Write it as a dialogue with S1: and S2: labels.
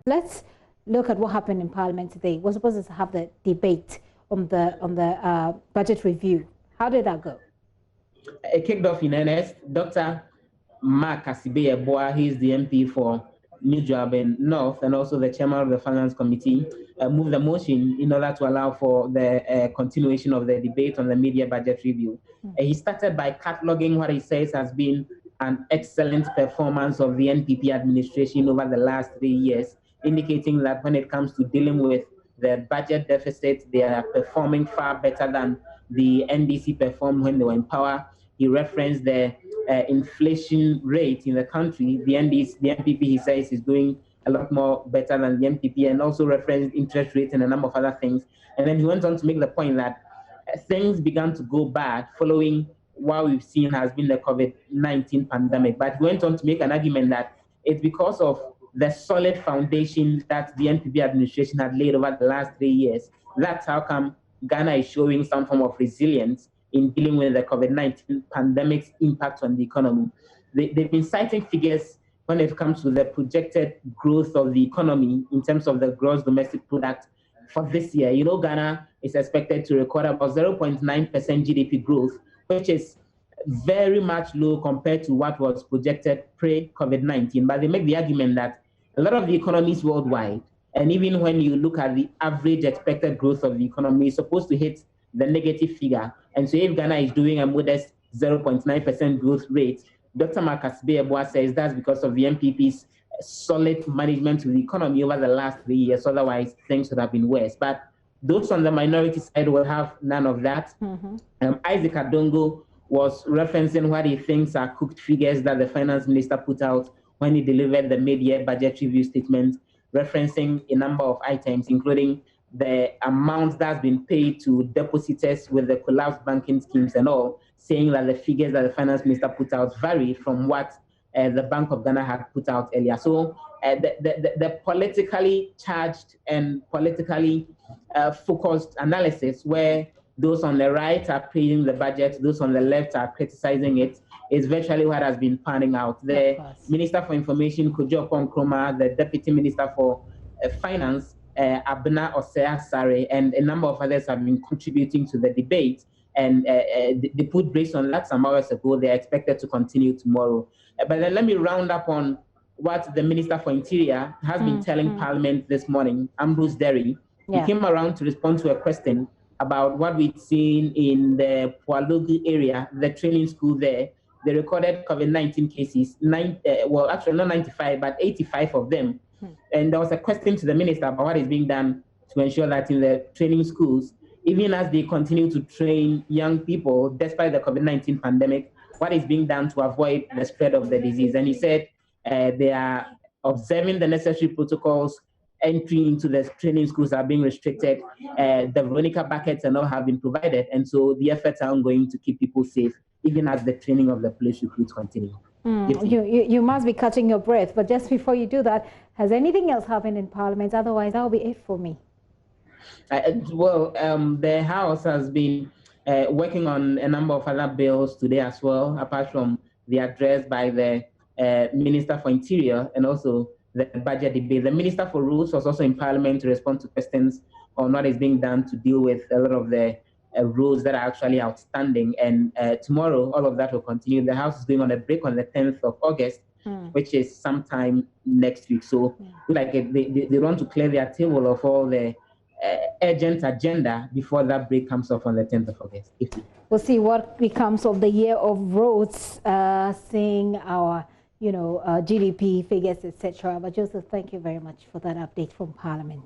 S1: Let's look at what happened in Parliament today. We're supposed to have the debate on the budget review. How did that go?
S2: It kicked off in earnest. Dr. Mark Asibeyeboah, he is the MP for New Joabin North and also the chairman of the Finance Committee, moved the motion in order to allow for the continuation of the debate on the media budget review. He started by cataloging what he says has been an excellent performance of the NPP administration over the last 3 years, indicating that when it comes to dealing with the budget deficit, they are performing far better than the NDC performed when they were in power. He referenced the inflation rate in the country. The NPP, he says, is doing a lot more better than the NPP, and also referenced interest rates and a number of other things. And then he went on to make the point that things began to go bad following what we've seen has been the COVID-19 pandemic. But he went on to make an argument that it's because of the solid foundation that the NPP administration had laid over the last 3 years. That's how come Ghana is showing some form of resilience in dealing with the COVID-19 pandemic's impact on the economy. They've been citing figures when it comes to the projected growth of the economy in terms of the gross domestic product for this year. You know, Ghana is expected to record about 0.9% GDP growth, which is very much low compared to what was projected pre-COVID-19. But they make the argument that a lot of the economies worldwide, and even when you look at the average expected growth of the economy, is supposed to hit the negative figure. And so if Ghana is doing a modest 0.9% growth rate, Dr. Mark Asibeyeboah says that's because of the NPP's solid management of the economy over the last 3 years. Otherwise, things would have been worse. But those on the minority side will have none of that. Isaac Adongo was referencing what he thinks are cooked figures that the finance minister put out when he delivered the mid-year budget review statement, referencing a number of items, including the amount that's been paid to depositors with the collapsed banking schemes and all, saying that the figures that the finance minister put out vary from what the Bank of Ghana had put out earlier. So the politically charged and politically focused analysis, where those on the right are praising the budget, those on the left are criticizing it, is virtually what has been panning out. The Minister for Information, Kojo Nkrumah, the Deputy Minister for Finance, Abena Osea Sare, and a number of others have been contributing to the debate. And they put brakes on that some hours ago. They are expected to continue tomorrow. But then let me round up on what the Minister for Interior has been telling Parliament this morning, Ambrose Derry. He came around to respond to a question about what we've seen in the Pualogu area, the training school there. They recorded COVID-19 cases, well, actually not 95, but 85 of them. And there was a question to the minister about what is being done to ensure that in the training schools, even as they continue to train young people, despite the COVID-19 pandemic, what is being done to avoid the spread of the disease. And he said they are observing the necessary protocols. Entry into the training schools are being restricted. The Veronica buckets and all have been provided. And so the efforts are ongoing to keep people safe, even as the training of the police recruits continue.
S1: You must be catching your breath. But just before you do that, has anything else happened in Parliament? Otherwise, that will be it for me.
S2: The House has been working on a number of other bills today as well, apart from the address by the Minister for Interior and also the budget debate. The Minister for Rules was also in Parliament to respond to questions on what is being done to deal with a lot of the rules that are actually outstanding. And tomorrow, all of that will continue. The House is going on a break on the 10th of August, which is sometime next week. So like they want to clear their table of all the urgent agenda before that break comes off on the 10th of August.
S1: We'll see what becomes of the year of roads, seeing our GDP figures, etc. But Joseph, thank you very much for that update from Parliament.